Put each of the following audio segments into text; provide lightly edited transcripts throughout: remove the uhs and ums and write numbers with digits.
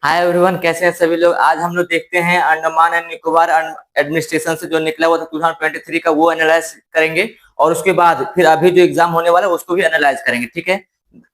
Hi everyone, कैसे हैं सभी लोग। आज हम लोग देखते हैं अंडमान एंड निकोबार एडमिनिस्ट्रेशन से जो निकला हुआ था 2023 का, वो एनालाइज करेंगे। और उसके बाद फिर अभी जो एग्जाम होने वाला है उसको भी एनालाइज करेंगे। ठीक है,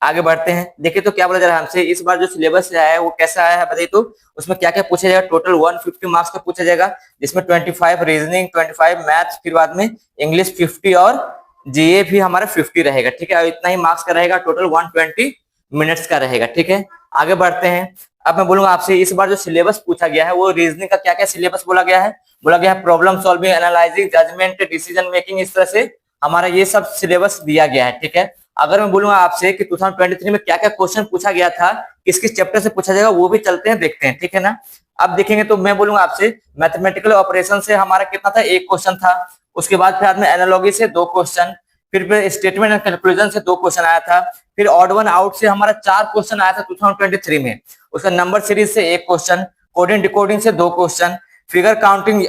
आगे बढ़ते हैं। देखिए तो क्या बोला जा रहा है हमसे, इस बार जो सिलेबस आया है वो कैसा आया है बताइए। तो उसमें क्या क्या पूछा जाएगा। टोटल 150 मार्क्स का पूछा जाएगा, जिसमें 25 रीजनिंग, 25 मैथ्स, फिर बाद में इंग्लिश 50 और जीए भी हमारा 50 रहेगा। ठीक है, और इतना ही मार्क्स का रहेगा। टोटल 120 मिनट्स का रहेगा। ठीक है, आगे बढ़ते हैं। अब मैं बोलूंगा आपसे, इस बार जो सिलेबस पूछा गया है वो रीजनिंग का क्या क्या सिलेबस बोला गया है। बोला गया है problem solving, analysing, judgement, decision making, इस तरह से हमारा ये सब सिलेबस दिया गया है। ठीक है, अगर मैं बोलूंगा आपसे कि 2023 में क्या क्या क्वेश्चन पूछा गया था, किस किस चैप्टर से पूछा जाएगा, वो भी चलते हैं, देखते हैं। ठीक है ना। अब देखेंगे तो मैं बोलूंगा आपसे, मैथमेटिकल ऑपरेशन से हमारा कितना था, एक क्वेश्चन था। उसके बाद फिर में एनालॉजी से 2 क्वेश्चन, फिर स्टेटमेंट एंड कंक्लूजन से 2 क्वेश्चन आया था। फिर ऑड वन आउट से हमारा 4 क्वेश्चन आया था 2023 में। उसका नंबर सीरीज से 1 क्वेश्चन, कोडिंग डिकोडिंग से 2 question, figure counting,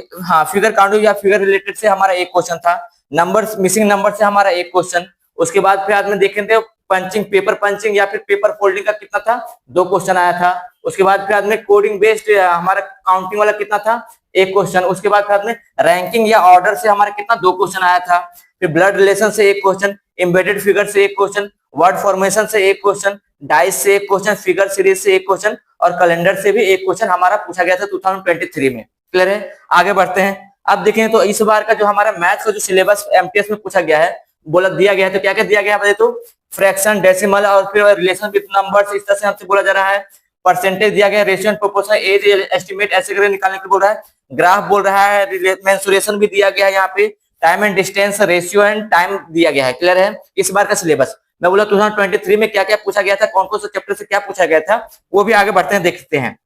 figure counting या फिगर रिलेटेड से हमारा 1 क्वेश्चन था। नंबर मिसिंग नंबर से हमारा 1 क्वेश्चन। उसके बाद फिर आज में देखेंगे पंचिंग, पेपर पंचिंग या फिर पेपर फोल्डिंग का कितना था, 2 क्वेश्चन आया था। उसके बाद फिर आज में कोडिंग बेस्ड हमारा काउंटिंग वाला कितना था, 1 क्वेश्चन। उसके बाद फिर आज में रैंकिंग या ऑर्डर से हमारा कितना, 2 क्वेश्चन आया था। फिर ब्लड रिलेशन से 1 क्वेश्चन, एम्बेडेड फिगर से 1 क्वेश्चन, वर्ड फॉर्मेशन से 1 क्वेश्चन, डाइस से 1 क्वेश्चन, फिगर सीरीज से 1 क्वेश्चन और कैलेंडर से भी 1 क्वेश्चन हमारा पूछा गया था 2023 में। क्लियर है, आगे बढ़ते हैं। अब देखें तो इस बार का जो हमारा मैथ्स का जो सिलेबस एमटीएस में पूछा गया है, बोला दिया गया है। तो क्या क्या दिया गया है तो फ्रैक्शन, डेसिमल और फिर रिलेशन विद नंबर्स, इस तरह से हमसे बोला जा रहा है। परसेंटेज दिया गया है, ratio and proportion, age estimate ऐसे करके निकालने के लिए बोल रहा है। ग्राफ बोल रहा है, मेंसुरेशन भी दिया गया है यहाँ पे, time and distance, ratio and time दिया गया है। क्लियर है, इस बार का सिलेबस मैं बोला 2023 में क्या क्या पूछा गया था, कौन कौन से चैप्टर से क्या पूछा गया था, वो भी आगे बढ़ते हैं, देखते हैं।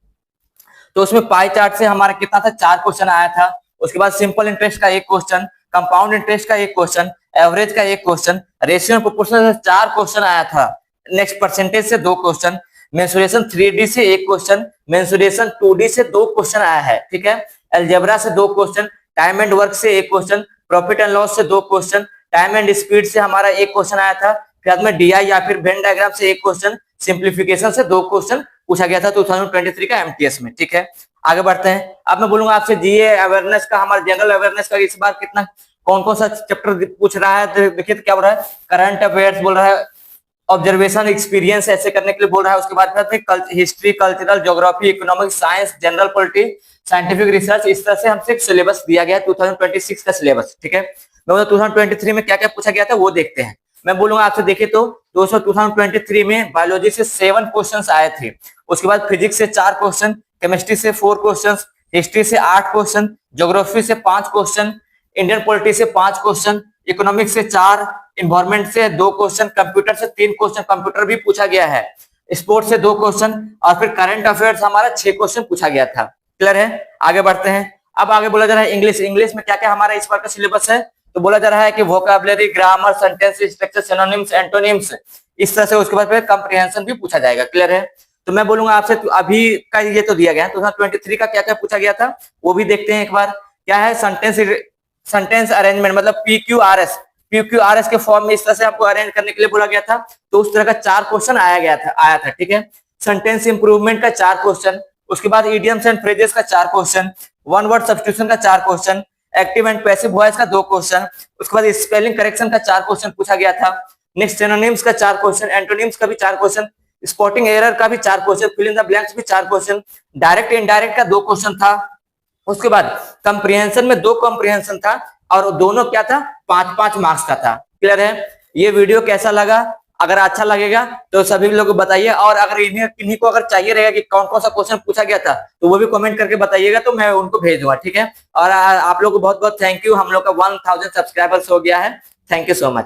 तो उसमें पाई चार्ट से हमारा कितना था, 4 क्वेश्चन आया था। उसके बाद सिंपल इंटरेस्ट का 1 क्वेश्चन, कंपाउंड इंटरेस्ट का 1 क्वेश्चन, एवरेज का 1 क्वेश्चन, रेशियो एंड प्रोपोर्शन से 4 क्वेश्चन आया था। नेक्स्ट परसेंटेज से 2 क्वेश्चन, मेंसुरेशन 3D से 1 क्वेश्चन, मेंसुरेशन 2D से 2 क्वेश्चन आया है। ठीक है, अलजेब्रा से 2 क्वेश्चन, टाइम एंड वर्क से 1 क्वेश्चन, प्रॉफिट एंड लॉस से 2 क्वेश्चन, टाइम एंड स्पीड से हमारा 1 क्वेश्चन आया था। फिर में डीआई या फिर वेन डायग्राम से 1 क्वेश्चन, सिंप्लीफिकेशन से 2 क्वेश्चन पूछा गया था 2023 का एमटीएस में। ठीक है, आगे बढ़ते हैं। अब मैं बोलूंगा आपसे जीए अवेयरनेस का, हमारा जनरल अवेयरनेस का इस बार कितना, कौन कौन सा चैप्टर पूछ रहा है। तो देखिए तो क्या बोल रहा है, करंट अफेयर्स बोल रहा है, ऑब्जर्वेशन, एक्सपीरियंस ऐसे करने के लिए बोल रहा है। उसके बाद history, cultural, geography, economics, science, general polity, scientific research, इस तरह से हमसे सिलेबस दिया गया है 2026 का सिलेबस। ठीक है, मैं 2023 में क्या क्या पूछा गया था वो देखते हैं। मैं बोलूंगा आपसे, देखिए तो दोस्तों 2023 में बायोलॉजी से 7 क्वेश्चंस आए थे। उसके बाद फिजिक्स से 4 क्वेश्चन, केमिस्ट्री से 4 क्वेश्चन, हिस्ट्री से 8 क्वेश्चन, ज्योग्राफी से 5 क्वेश्चन, इंडियन पॉलिटी से 5 क्वेश्चन, इकोनॉमिक्स से 4, इन्वायरमेंट से 2 क्वेश्चन, कंप्यूटर से 3 क्वेश्चन, कंप्यूटर भी पूछा गया है, स्पोर्ट्स से 2 क्वेश्चन और फिर करंट अफेयर्स हमारा 6 क्वेश्चन पूछा गया था। क्लियर है, आगे बढ़ते हैं। अब आगे बोला जा रहा है इंग्लिश। इंग्लिश में क्या क्या हमारा इस बार का सिलेबस है, तो बोला जा रहा है कि vocabulary, grammar, sentence structure, synonyms, antonyms, इस तरह से। उसके बाद फिर कंप्रिहेंशन भी पूछा जाएगा। क्लियर है, तो मैं बोलूंगा आपसे, तो अभी का ये तो दिया गया है, 2023 का क्या क्या पूछा गया था वो भी देखते हैं एक बार। क्या है, सेंटेंस अरेंजमेंट, मतलब पीक्यूआरएस के फॉर्म में इस तरह से आपको अरेंज करने के लिए बोला गया था। तो उस तरह का 4 क्वेश्चन आया था। ठीक है, सेंटेंस इंप्रूवमेंट का 4 क्वेश्चन, उसके बाद इडियम्स एंड फ्रेजेस का 4 क्वेश्चन, वन वर्ड सब्स्टिट्यूशन का 4 question, active and passive voice का 2 क्वेश्चन, उसके बाद स्पेलिंग करेक्शन का 4 क्वेश्चन पूछा गया था। नेक्स्ट सिनोनिम्स का 4 क्वेश्चन, एंटोनिम्स का भी 4 क्वेश्चन, स्पॉटिंग एरर का भी 4 question, fill in the blanks भी 4 क्वेश्चन, डायरेक्ट इनडायरेक्ट का 2 क्वेश्चन था। उसके बाद कंप्रिहेंशन में 2 कंप्रिहेंशन था और दोनों क्या था, 5-5 मार्क्स का था। क्लियर है, ये वीडियो कैसा लगा, अगर अच्छा लगेगा तो सभी लोग बताइए, और अगर इन्हीं को अगर चाहिए रहेगा कि कौन कौन सा क्वेश्चन पूछा गया था तो वो भी कमेंट करके बताइएगा, तो मैं उनको भेज दूंगा। ठीक है, और आप लोग को बहुत बहुत थैंक यू। हम लोग का 1000 सब्सक्राइबर्स हो गया है। Thank you so much.